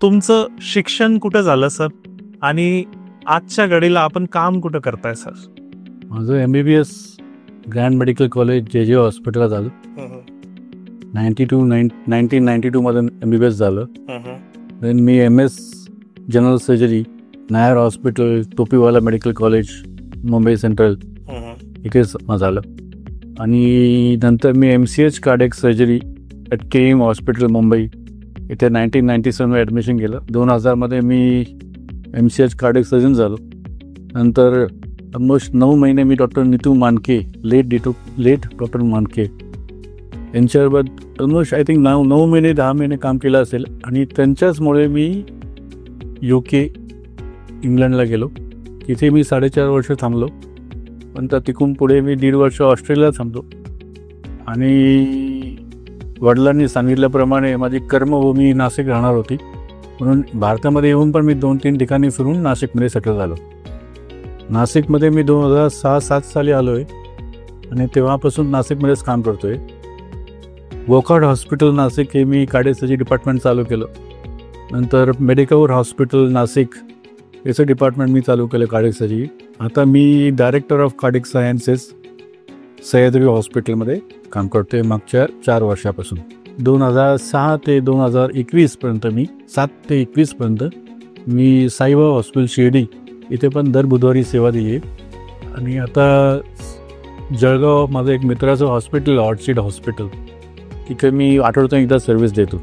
तुमचं शिक्षण कुठं झालं सर आणि आजच्या घडीला आपण काम कुठं करताय सर? माझं MBBS grand medical college JJ हॉस्पिटलला झालं. 1992 मध्ये MBBS झालं. Than me MS general surgery Nair hospital Topiwala medical college Mumbai central इथेच झालं. आणि नंतर मी MCH cardiac surgery at KM hospital Mumbai इथे 1997 ॲडमिशन केलं. 2000 मी MCH कार्डियक सर्जन झालो. नंतर ऑलमोस्ट 9 महिने मी डॉक्टर नीतू मानके लेट डॉक्टर मानके यांच्याबरोबर ऑलमोस्ट आय थिंक 9 महिने 10 महिने काम केलं असेल. आणि त्यांच्याचमुळे मी UK इंग्लंडला गेलो. तिथे मी 4.5 वर्ष थांबलो. नंतर तिकडून पुढे मी 1.5 वर्ष ऑस्ट्रेलियाला थांबलो. आणि वडिलांनी सांगितल्याप्रमाणे माझी कर्मभूमी नाशिक राहणार होती, म्हणून भारतामध्ये येऊन पण मी 2-3 ठिकाणी फिरून नाशिकमध्ये सेटल झालो. नाशिकमध्ये मी 2006-07 साली आलो आहे आणि तेव्हापासून नाशिकमध्येच काम करतो आहे. वोकार्ड हॉस्पिटल नाशिक हे मी कार्डियक सर्जरी डिपार्टमेंट चालू केलं. नंतर मेडिकवर हॉस्पिटल नाशिक याचं डिपार्टमेंट मी चालू केलं कार्डियक सर्जरी. आता मी director of cardiac sciences Sahyadri हॉस्पिटलमध्ये काम करतो आहे मागच्या 4 वर्षापासून. 2006 ते 2021पर्यंत 7 ते 21पर्यंत मी साईबाबा हॉस्पिटल शिर्डी इथे पण दर बुधवारी सेवा दिली आहे. आणि आता जळगाव माझं एक मित्राचं हॉस्पिटल ऑर्चिड हॉस्पिटल तिथे मी आठवड्यातून एकदा सर्व्हिस देतो.